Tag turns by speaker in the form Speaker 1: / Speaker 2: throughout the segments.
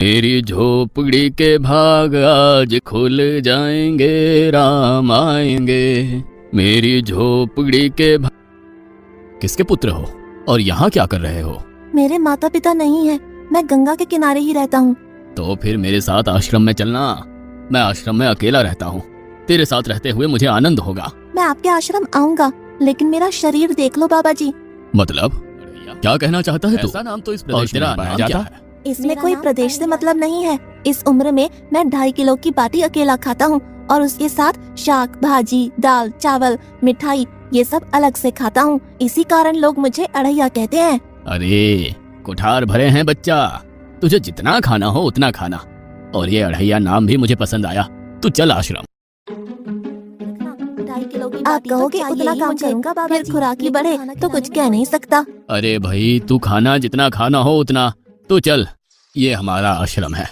Speaker 1: मेरी झोपड़ी के भाग आज खुल जाएंगे, राम आएंगे। मेरी झोपड़ी के भाग। किसके पुत्र हो और यहाँ क्या कर रहे हो?
Speaker 2: मेरे माता पिता नहीं है, मैं गंगा के किनारे ही रहता हूँ।
Speaker 1: तो फिर मेरे साथ आश्रम में चलना। मैं आश्रम में अकेला रहता हूँ, तेरे साथ रहते हुए मुझे आनंद होगा।
Speaker 2: मैं आपके आश्रम आऊंगा, लेकिन मेरा शरीर देख लो बाबा जी।
Speaker 1: मतलब क्या कहना चाहता है तू? ऐसा नाम तो इस प्रदेश में पाया जाता है।
Speaker 2: इसमें कोई प्रदेश से मतलब नहीं है। इस उम्र में मैं 2.5 किलो की बाटी अकेला खाता हूँ और उसके साथ शाक, भाजी, दाल, चावल, मिठाई ये सब अलग से खाता हूँ। इसी कारण लोग मुझे अढ़ैया कहते हैं।
Speaker 1: अरे कुठार भरे हैं बच्चा, तुझे जितना खाना हो उतना खाना। और ये अढ़ैया नाम भी मुझे पसंद आया। तू चल आश्रम।
Speaker 2: 2.5 किलो की आप कहोगे उतना काम करूंगा बाबा जी, खुराक ही बढ़े तो कुछ कह नहीं सकता।
Speaker 1: अरे भाई तू खाना जितना खाना हो उतना। तो चल, ये हमारा आश्रम है,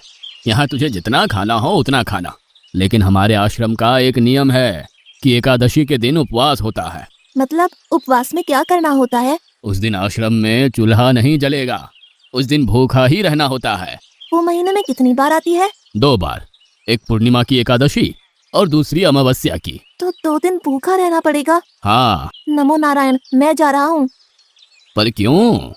Speaker 1: यहाँ तुझे जितना खाना हो उतना खाना। लेकिन हमारे आश्रम का एक नियम है कि एकादशी के दिन उपवास होता है।
Speaker 2: मतलब उपवास में क्या करना होता है?
Speaker 1: उस दिन आश्रम में चूल्हा नहीं जलेगा, उस दिन भूखा ही रहना होता है।
Speaker 2: वो महीने में कितनी बार आती है?
Speaker 1: 2 बार, एक पूर्णिमा की एकादशी और दूसरी अमावस्या की।
Speaker 2: तो 2 दिन भूखा रहना पड़ेगा।
Speaker 1: हाँ।
Speaker 2: नमो नारायण, मैं जा रहा हूँ।
Speaker 1: पर क्यों?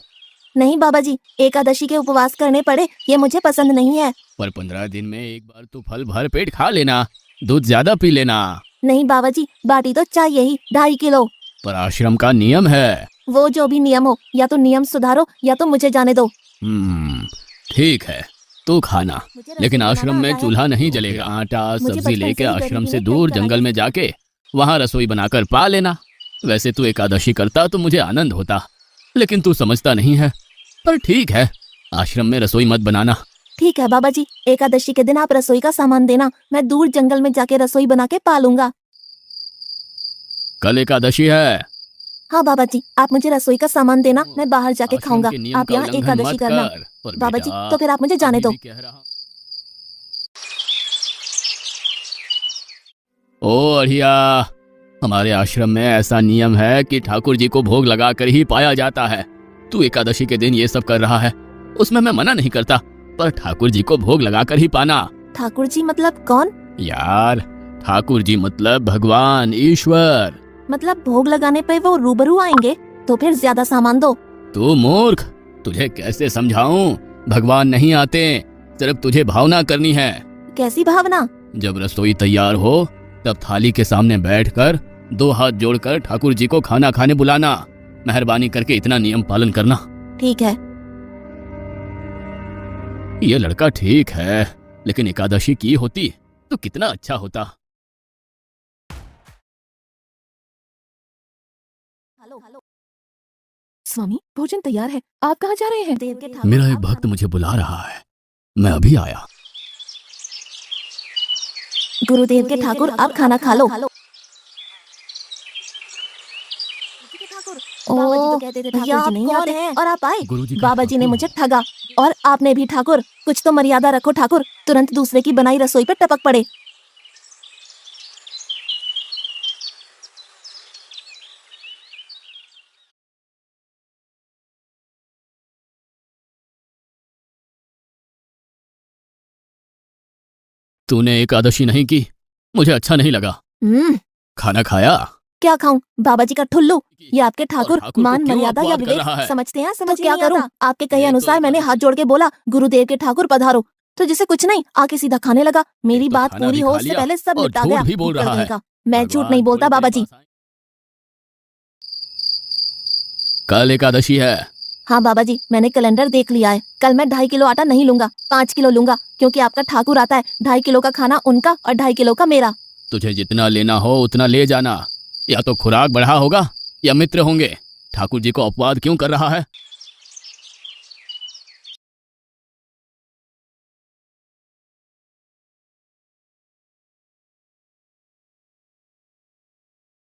Speaker 2: नहीं बाबा जी, एकादशी के उपवास करने पड़े ये मुझे पसंद नहीं है।
Speaker 1: पर 15 दिन में एक बार तो फल भर पेट खा लेना, दूध ज्यादा पी लेना।
Speaker 2: नहीं बाबा जी, बाटी तो चाहिए ही 2.5 किलो।
Speaker 1: पर आश्रम का नियम है।
Speaker 2: वो जो भी नियम हो, या तो नियम सुधारो या तो मुझे जाने दो।
Speaker 1: ठीक है, तू खाना, लेकिन आश्रम में चूल्हा नहीं जलेगा। आटा सब्जी लेके आश्रम से दूर जंगल में जाके वहाँ रसोई बनाकर पा लेना। वैसे तू एकादशी करता तो मुझे आनंद होता, लेकिन तू समझता नहीं है। पर ठीक है, आश्रम में रसोई मत बनाना।
Speaker 2: ठीक है बाबा जी, एकादशी के दिन आप रसोई का सामान देना, मैं दूर जंगल में जाके रसोई बना के पालूंगा।
Speaker 1: कल एकादशी है।
Speaker 2: हाँ बाबा जी, आप मुझे रसोई का सामान देना, मैं बाहर जाके खाऊंगा। आप यहाँ एकादशी करना। बाबा जी, तो फिर आप मुझे जाने दो।
Speaker 1: ओ अढ़िया, हमारे आश्रम में ऐसा नियम है कि ठाकुर जी को भोग लगाकर ही पाया जाता है। तू एकादशी के दिन ये सब कर रहा है, उसमें मैं मना नहीं करता, पर ठाकुर जी को भोग लगाकर ही पाना।
Speaker 2: ठाकुर जी मतलब कौन?
Speaker 1: यार, ठाकुर जी मतलब भगवान ईश्वर।
Speaker 2: मतलब भोग लगाने पे वो रूबरू आएंगे? तो फिर ज्यादा सामान दो।
Speaker 1: तू मूर्ख, तुझे कैसे समझाऊं? भगवान नहीं आते, सिर्फ तुझे भावना करनी है।
Speaker 2: कैसी भावना?
Speaker 1: जब रसोई तैयार हो तब थाली के सामने बैठकर 2 हाथ जोड़कर ठाकुर जी को खाना खाने बुलाना। मेहरबानी करके इतना नियम पालन करना।
Speaker 2: ठीक है।
Speaker 1: ये लड़का ठीक है, लेकिन एकादशी की होती तो कितना अच्छा होता।
Speaker 2: स्वामी, भोजन तैयार है, आप कहाँ जा रहे हैं?
Speaker 1: मेरा एक भक्त मुझे बुला रहा है, मैं अभी आया।
Speaker 2: गुरुदेव के ठाकुर, आप खाना खा लो। ओ, भैया आप कौन हैं? और आप आए? बाबा जी ने मुझे ठगा, और आपने भी ठाकुर। कुछ तो मर्यादा रखो ठाकुर, तुरंत दूसरे की बनाई रसोई पे टपक पड़े।
Speaker 1: तूने एकादशी नहीं की, मुझे अच्छा नहीं लगा। खाना खाया? क्या
Speaker 2: खाऊं? बाबा जी का ठुल्लू। ये आपके ठाकुर मान मर्यादा या विवेक समझते हैं? समझ क्या करूं? आपके कहे अनुसार मैंने हाथ जोड़ के बोला, गुरुदेव के ठाकुर पधारो, तो जिसे कुछ नहीं आके सीधा खाने लगा। मेरी बात पूरी हो उससे पहले सब निपटा गया।
Speaker 1: भी बोल रहा है।
Speaker 2: मैं झूठ नहीं बोलता बाबा जी।
Speaker 1: कल एकादशी है।
Speaker 2: हाँ बाबा जी, मैंने कैलेंडर देख लिया है। कल मैं 2.5 किलो आटा नहीं लूंगा, 5 किलो लूंगा, क्योंकि आपका ठाकुर आता है। 2.5 किलो का खाना उनका और 2.5 किलो का मेरा।
Speaker 1: तुझे जितना लेना हो उतना ले जाना, या तो खुराक बढ़ा होगा या मित्र होंगे। ठाकुर जी को अपवाद क्यों कर रहा है?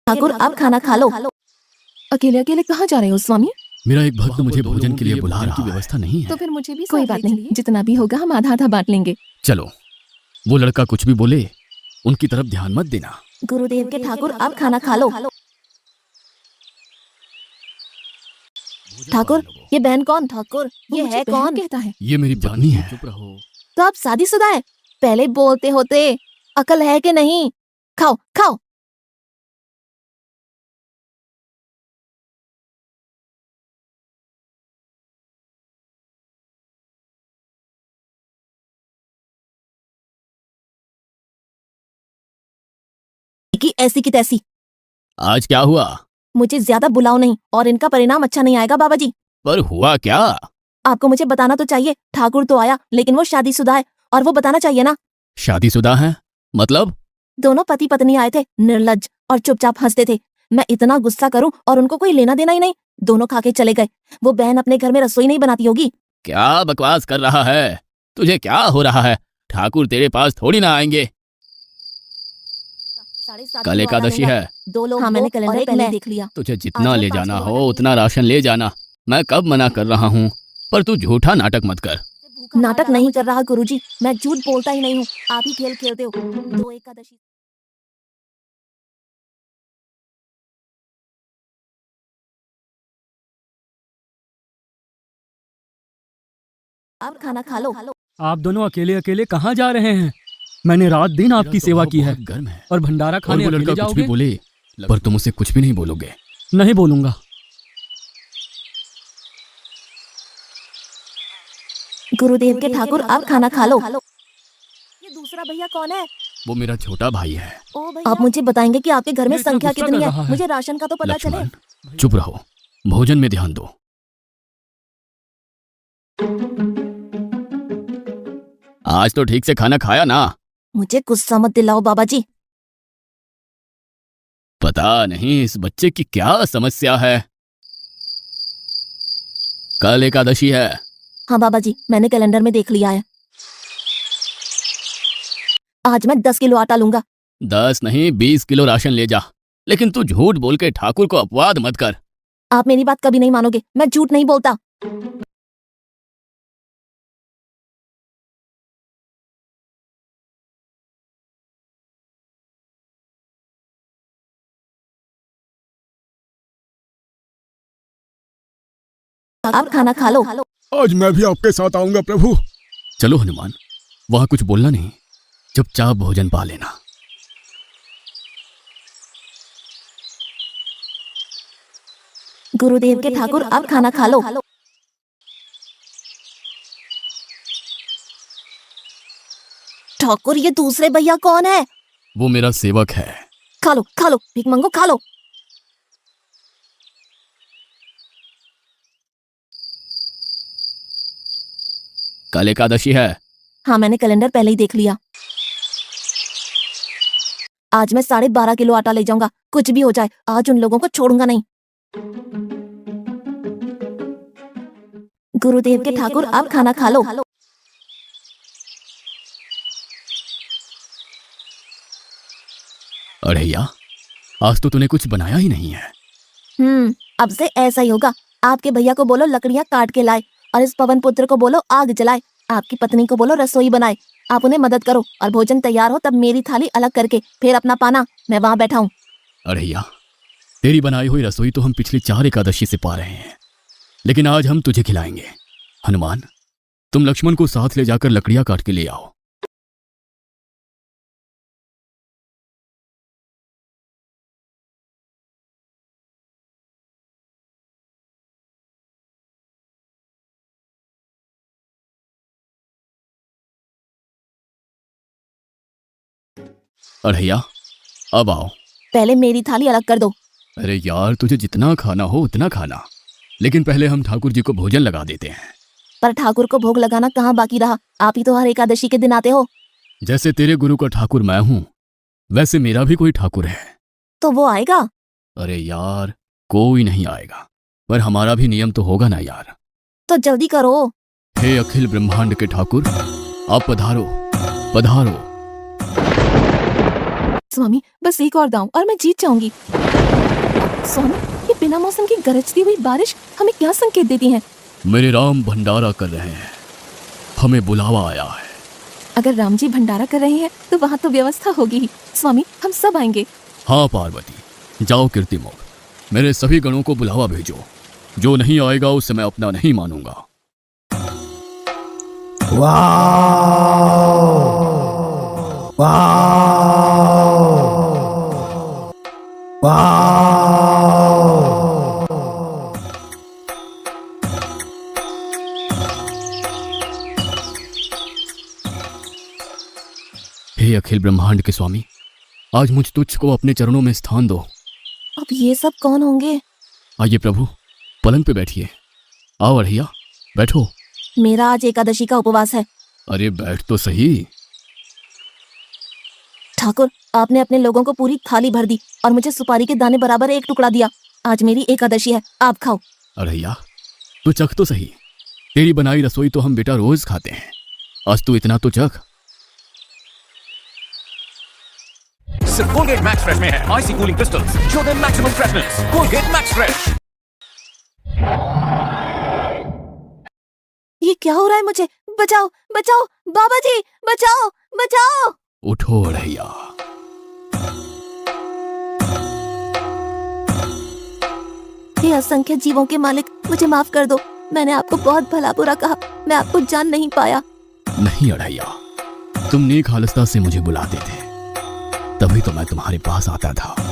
Speaker 2: ठाकुर, आप खाना खा लो। अकेले अकेले कहाँ जा रहे हो स्वामी?
Speaker 1: मेरा एक भक्त मुझे भोजन के लिए बुला रहा है। व्यवस्था नहीं है।
Speaker 2: तो फिर मुझे भी कोई बात नहीं, जितना भी होगा हम आधा आधा बांट लेंगे।
Speaker 1: चलो, वो लड़का कुछ भी बोले उनकी तरफ ध्यान मत देना।
Speaker 2: गुरुदेव के ठाकुर, आप खाना खा लो। ठाकुर, ये बहन कौन? ठाकुर, ये है कौन? कहता है
Speaker 1: ये मेरी पत्नी है। चुप रहो।
Speaker 2: तो आप शादीशुदा है? पहले बोलते होते, अकल है कि नहीं? खाओ खाओ। कि ऐसी की तैसी।
Speaker 1: आज क्या हुआ?
Speaker 2: मुझे ज्यादा बुलाओ नहीं और इनका परिणाम अच्छा नहीं आएगा बाबा जी।
Speaker 1: पर हुआ क्या?
Speaker 2: आपको मुझे बताना तो चाहिए। ठाकुर तो आया लेकिन वो शादीशुदा है और वो बताना चाहिए ना।
Speaker 1: शादीशुदा है मतलब?
Speaker 2: दोनों पति पत्नी आए थे, निर्लज्ज और चुपचाप हंसते थे। मैं इतना गुस्सा करूं और उनको कोई लेना देना ही नहीं। दोनों खा के चले गए। वो बहन अपने घर में रसोई नहीं बनाती होगी।
Speaker 1: क्या बकवास कर रहा है? तुझे क्या हो रहा है? ठाकुर तेरे पास थोड़ी ना आएंगे। कल एकादशी है।
Speaker 2: 2 लोग। हाँ, मैंने कैलेंडर पहले देख लिया।
Speaker 1: तुझे जितना ले जाना हो उतना राशन ले जाना। मैं कब मना कर रहा हूँ, पर तू झूठा नाटक मत कर।
Speaker 2: नाटक नहीं कर रहा गुरुजी, मैं झूठ बोलता ही नहीं हूँ। आप ही खेल खेलते हो। 2 एकादशी। आप खाना खा लो।
Speaker 3: आप दोनों अकेले अकेले कहाँ जा रहे हैं? मैंने रात दिन आपकी सेवा की है
Speaker 1: गर्म है
Speaker 3: और भंडारा खाने
Speaker 1: और वो
Speaker 3: अकेले
Speaker 1: लड़का कुछ भी
Speaker 3: जाओगे?
Speaker 1: बोले, पर तुम उसे कुछ भी नहीं बोलोगे।
Speaker 3: नहीं बोलूंगा।
Speaker 2: गुरुदेव के ठाकुर, आप खाना खा लो। ये दूसरा भैया कौन है?
Speaker 1: वो मेरा छोटा भाई है।
Speaker 2: आप मुझे बताएंगे कि आपके घर में
Speaker 3: ये इतना
Speaker 2: संख्या
Speaker 3: गुस्सा
Speaker 2: कितनी
Speaker 3: कर
Speaker 2: है?
Speaker 3: रहा है।
Speaker 2: मुझे राशन का तो पता चले।
Speaker 1: लक्ष्मण चुप रहो, भोजन में ध्यान दो। आज तो ठीक से खाना खाया ना?
Speaker 2: मुझे गुस्सा मत दिलाओ बाबा जी।
Speaker 1: पता नहीं इस बच्चे की क्या समस्या है। कल एकादशी है।
Speaker 2: हाँ बाबा जी, मैंने कैलेंडर में देख लिया है। आज मैं 10 किलो आटा लूंगा।
Speaker 1: 10 नहीं 20 किलो राशन ले जा, लेकिन तू झूठ बोल के ठाकुर को अपवाद मत कर।
Speaker 2: आप मेरी बात कभी नहीं मानोगे। मैं झूठ नहीं बोलता। आप खाना खा लो।
Speaker 4: आज मैं भी आपके साथ आऊंगा प्रभु।
Speaker 1: चलो हनुमान, वहां कुछ बोलना नहीं, चुपचाप भोजन पा लेना।
Speaker 2: गुरुदेव के ठाकुर, आप खाना खा लो। ठाकुर, ये दूसरे भैया कौन है?
Speaker 1: वो मेरा सेवक है।
Speaker 2: खा लो, भीख मंगो खा लो।
Speaker 1: कल एकादशी है।
Speaker 2: हाँ, मैंने कैलेंडर पहले ही देख लिया। आज मैं 12.5 किलो आटा ले जाऊंगा। कुछ भी हो जाए, आज उन लोगों को छोड़ूंगा नहीं। गुरुदेव के ठाकुर, आप खाना खा लो।
Speaker 1: अरे या, आज तो तूने कुछ बनाया ही नहीं है।
Speaker 2: अब से ऐसा ही होगा। आपके भैया को बोलो लकड़ियां काट के लाए और इस पवन पुत्र को बोलो आग जलाए। आपकी पत्नी को बोलो रसोई बनाए। आप उन्हें मदद करो और भोजन तैयार हो तब मेरी थाली अलग करके फिर अपना पाना। मैं वहां बैठा हूँ।
Speaker 1: अरे या, तेरी बनाई हुई रसोई तो हम पिछली 4 एकादशी से पा रहे हैं, लेकिन आज हम तुझे खिलाएंगे। हनुमान, तुम लक्ष्मण को साथ ले जाकर लकड़ियां काट के ले आओ। अरे या, अब आओ।
Speaker 2: पहले मेरी थाली अलग कर दो।
Speaker 1: अरे यार, तुझे जितना खाना हो उतना खाना, लेकिन पहले हम ठाकुर जी को भोजन लगा देते हैं।
Speaker 2: पर ठाकुर को भोग लगाना कहाँ बाकी रहा? आप ही तो हर एकादशी के दिन आते हो।
Speaker 1: जैसे तेरे गुरु का ठाकुर मैं हूँ, वैसे मेरा भी कोई ठाकुर है।
Speaker 2: तो वो आएगा?
Speaker 1: अरे यार, कोई नहीं आएगा, पर हमारा भी नियम तो होगा ना यार।
Speaker 2: तो जल्दी करो।
Speaker 1: हे अखिल ब्रह्मांड के ठाकुर, आप पधारो पधारो।
Speaker 2: स्वामी, बस एक और दांव और मैं जीत जाऊंगी। स्वामी, ये बिना मौसम की गरजती हुई बारिश हमें क्या संकेत देती है?
Speaker 1: मेरे राम भंडारा कर रहे हैं, हमें बुलावा आया है।
Speaker 2: अगर राम जी भंडारा कर रहे हैं तो वहाँ तो व्यवस्था होगी ही। स्वामी, हम सब आएंगे।
Speaker 1: हाँ पार्वती, जाओ कीर्तिमुख, मेरे सभी गणों को बुलावा भेजो। जो नहीं आएगा उसे मैं अपना नहीं मानूंगा। हे अखिल ब्रह्मांड के स्वामी, आज मुझ तुच्छ को अपने चरणों में स्थान दो।
Speaker 2: अब ये सब कौन होंगे?
Speaker 1: आइए प्रभु, पलंग पे बैठिए। आओ अढ़ैया, बैठो।
Speaker 2: मेरा आज एकादशी का उपवास है।
Speaker 1: अरे बैठ तो सही।
Speaker 2: ठाकुर, आपने अपने लोगों को पूरी थाली भर दी और मुझे सुपारी के दाने बराबर एक टुकड़ा दिया। आज मेरी एकादशी है, आप खाओ।
Speaker 1: अढ़ैया, तू चख तो सही। तेरी बनाई रसोई तो हम बेटा रोज खाते हैं, आज तू इतना तो चख।
Speaker 5: सिर्फ कोलगेट मैक्स फ्रेश में है आईसी कूलिंग क्रिस्टल्स जो दे maximum freshness. Colgate max fresh.
Speaker 2: ये क्या हो रहा है मुझे? बचाओ बचाओ, बाबा जी बचाओ बचाओ।
Speaker 1: उठो अढ़ैया।
Speaker 2: हे असंख्य जीवों के मालिक, मुझे माफ कर दो। मैंने आपको बहुत भला बुरा कहा, मैं आपको जान नहीं पाया।
Speaker 1: नहीं अढ़ैया, तुम नेक हालस्ता से मुझे बुलाते थे, तभी तो मैं तुम्हारे पास आता था।